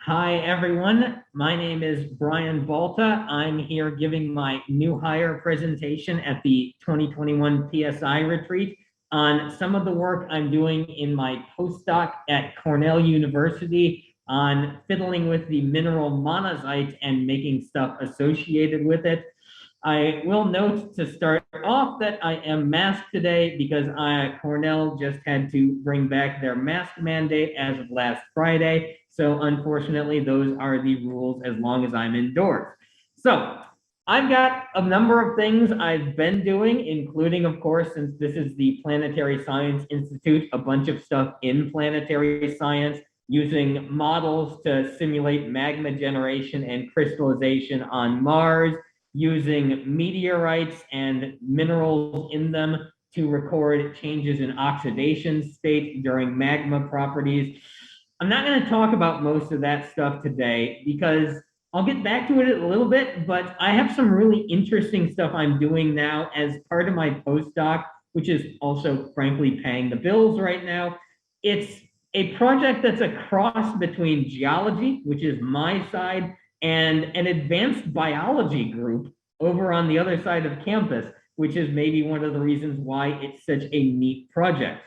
Hi, everyone. My name is Brian Balta. I'm here giving my new hire presentation at the 2021 PSI retreat on some of the work I'm doing in my postdoc at Cornell University on fiddling with the mineral monazite and making stuff associated with it. I will note to start off that I am masked today because Cornell just had to bring back their mask mandate as of last Friday. So unfortunately, those are the rules as long as I'm indoors. So I've got a number of things I've been doing, including, of course, since this is the Planetary Science Institute, a bunch of stuff in planetary science using models to simulate magma generation and crystallization on Mars, using meteorites and minerals in them to record changes in oxidation state during magma properties. I'm not going to talk about most of that stuff today because I'll get back to it a little bit, but I have some really interesting stuff I'm doing now as part of my postdoc, which is also frankly paying the bills right now. It's a project that's a cross between geology, which is my side, and an advanced biology group over on the other side of campus, which is maybe one of the reasons why it's such a neat project.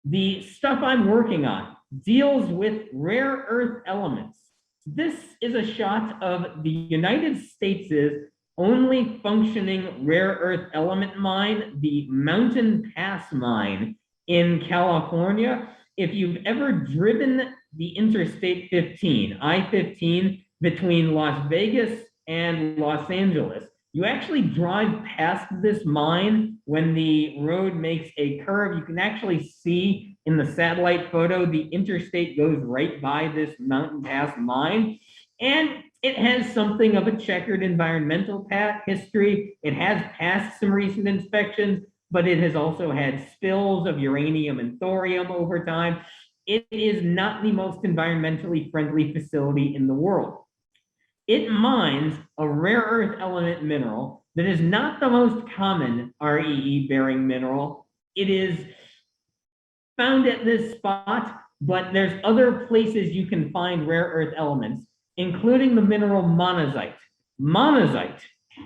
The stuff I'm working on deals with rare earth elements. This is a shot of the United States' only functioning rare earth element mine, the Mountain Pass mine in California. If you've ever driven the Interstate 15, I-15, between Las Vegas and Los Angeles, you actually drive past this mine when the road makes a curve. You can actually see in the satellite photo, the interstate goes right by this Mountain Pass mine. And it has something of a checkered environmental history. It has passed some recent inspections, but it has also had spills of uranium and thorium over time. It is not the most environmentally friendly facility in the world. It mines a rare earth element mineral that is not the most common REE bearing mineral. It is found at this spot, but there's other places you can find rare earth elements, including the mineral monazite. Monazite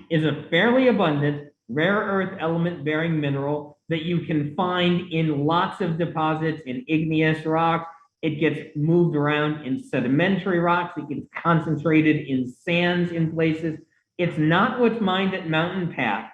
is a fairly abundant rare earth element bearing mineral that you can find in lots of deposits in igneous rocks. It gets moved around in sedimentary rocks. It gets concentrated in sands in places. It's not what's mined at Mountain Pass,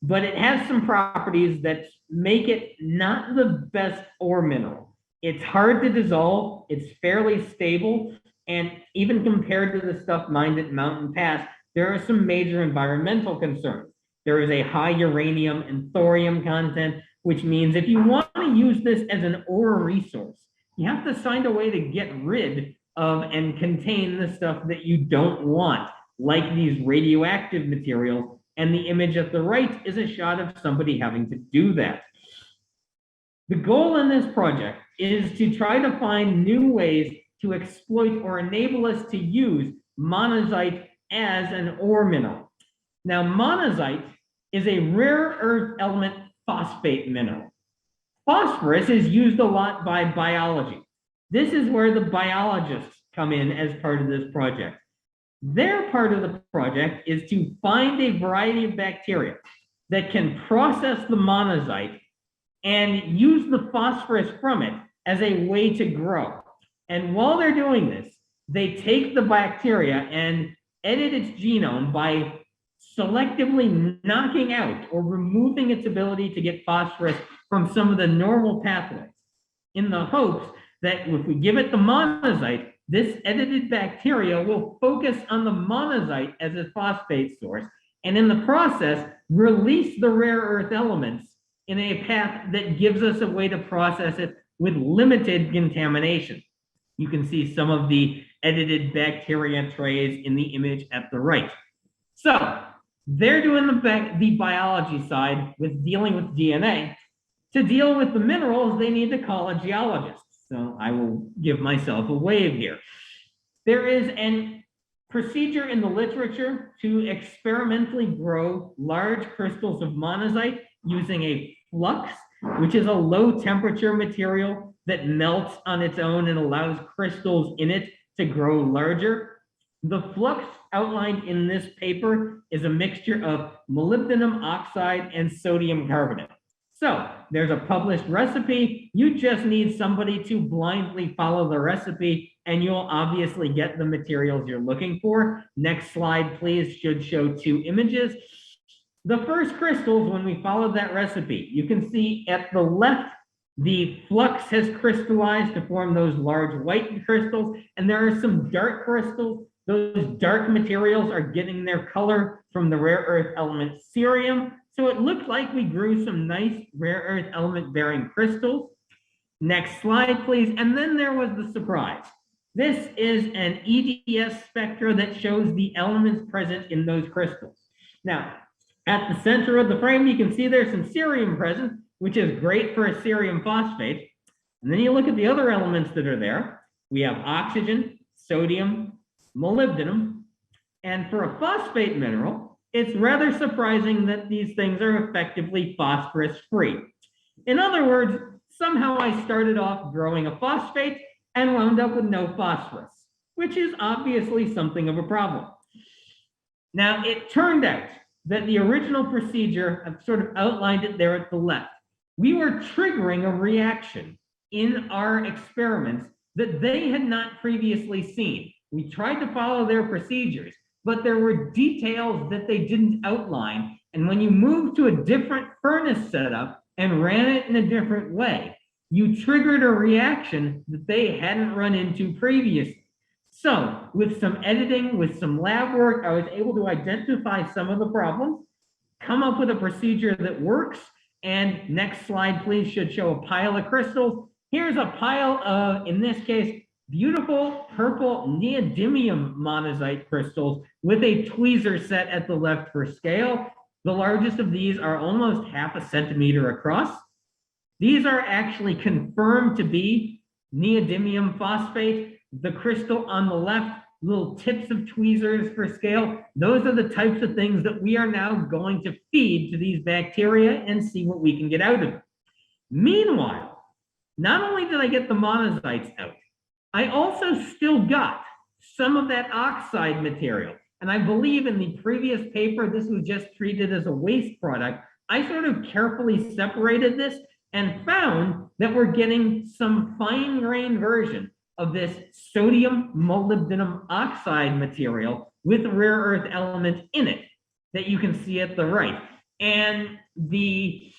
but it has some properties that make it not the best ore mineral. It's hard to dissolve. It's fairly stable. And even compared to the stuff mined at Mountain Pass, there are some major environmental concerns. There is a high uranium and thorium content, which means if you want to use this as an ore resource, you have to find a way to get rid of and contain the stuff that you don't want, like these radioactive materials. And the image at the right is a shot of somebody having to do that. The goal in this project is to try to find new ways to exploit or enable us to use monazite as an ore mineral. Now, monazite is a rare earth element phosphate mineral. Phosphorus is used a lot by biology. This is where the biologists come in as part of this project. Their part of the project is to find a variety of bacteria that can process the monazite and use the phosphorus from it as a way to grow. And while they're doing this, they take the bacteria and edit its genome by selectively knocking out or removing its ability to get phosphorus from some of the normal pathways, in the hopes that if we give it the monazite, this edited bacteria will focus on the monazite as a phosphate source, and in the process, release the rare earth elements in a path that gives us a way to process it with limited contamination. You can see some of the edited bacteria trays in the image at the right. So they're doing the biology side with dealing with DNA. To deal with the minerals, they need to call a geologist. So I will give myself a wave here. There is a procedure in the literature to experimentally grow large crystals of monazite using a flux, which is a low temperature material that melts on its own and allows crystals in it to grow larger. The flux outlined in this paper is a mixture of molybdenum oxide and sodium carbonate. So there's a published recipe. You just need somebody to blindly follow the recipe, and you'll obviously get the materials you're looking for. Next slide, please, should show two images. The first crystals, when we followed that recipe, you can see at the left, the flux has crystallized to form those large white crystals, and there are some dark crystals. Those dark materials are getting their color from the rare earth element cerium. So it looked like we grew some nice rare earth element bearing crystals. Next slide, please. And then there was the surprise. This is an EDS spectra that shows the elements present in those crystals. Now, at the center of the frame, you can see there's some cerium present, which is great for a cerium phosphate. And then you look at the other elements that are there. We have oxygen, sodium, molybdenum, and for a phosphate mineral, it's rather surprising that these things are effectively phosphorus-free. In other words, somehow I started off growing a phosphate and wound up with no phosphorus, which is obviously something of a problem. Now, it turned out that the original procedure, I've sort of outlined it there at the left, we were triggering a reaction in our experiments that they had not previously seen. We tried to follow their procedures, but there were details that they didn't outline. And when you moved to a different furnace setup and ran it in a different way, you triggered a reaction that they hadn't run into previously. So with some editing, with some lab work, I was able to identify some of the problems, come up with a procedure that works. And next slide, please, should show a pile of crystals. Here's a pile of, in this case, beautiful purple neodymium monazite crystals with a tweezer set at the left for scale. The largest of these are almost 0.5 centimeter across. These are actually confirmed to be neodymium phosphate. The crystal on the left, little tips of tweezers for scale. Those are the types of things that we are now going to feed to these bacteria and see what we can get out of them. Meanwhile, not only did I get the monazites out, I also still got some of that oxide material. And I believe in the previous paper, this was just treated as a waste product. I sort of carefully separated this and found that we're getting some fine-grained version of this sodium molybdenum oxide material with rare earth element in it that you can see at the right. And the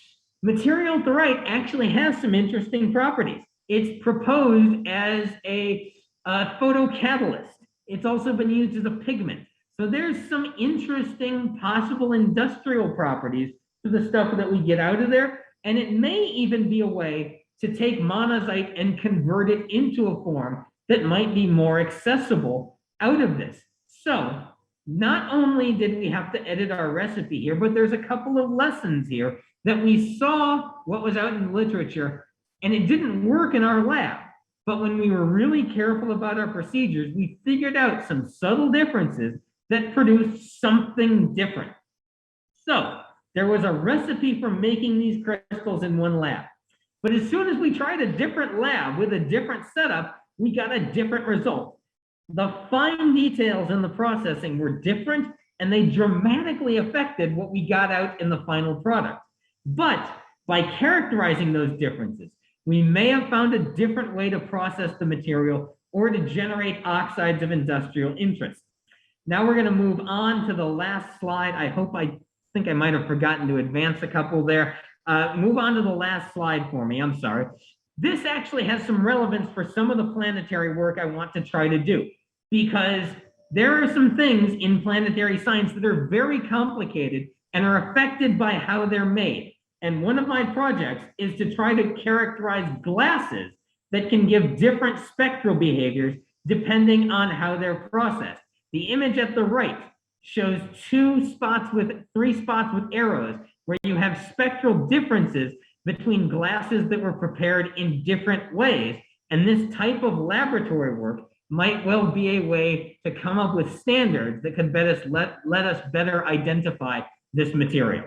material at the right actually has some interesting properties. It's proposed as a photocatalyst. It's also been used as a pigment. So there's some interesting possible industrial properties to the stuff that we get out of there. And it may even be a way to take monazite and convert it into a form that might be more accessible out of this. So not only did we have to edit our recipe here, but there's a couple of lessons here that we saw what was out in the literature, and it didn't work in our lab. But when we were really careful about our procedures, we figured out some subtle differences that produced something different. So there was a recipe for making these crystals in one lab. But as soon as we tried a different lab with a different setup, we got a different result. The fine details in the processing were different, and they dramatically affected what we got out in the final product. But by characterizing those differences, we may have found a different way to process the material or to generate oxides of industrial interest. Now we're going to move on to the last slide. I think I might have forgotten to advance a couple there. Move on to the last slide for me. I'm sorry. This actually has some relevance for some of the planetary work I want to try to do, because there are some things in planetary science that are very complicated and are affected by how they're made. And one of my projects is to try to characterize glasses that can give different spectral behaviors depending on how they're processed. The image at the right shows three spots with arrows where you have spectral differences between glasses that were prepared in different ways. And this type of laboratory work might well be a way to come up with standards that could let us better identify this material.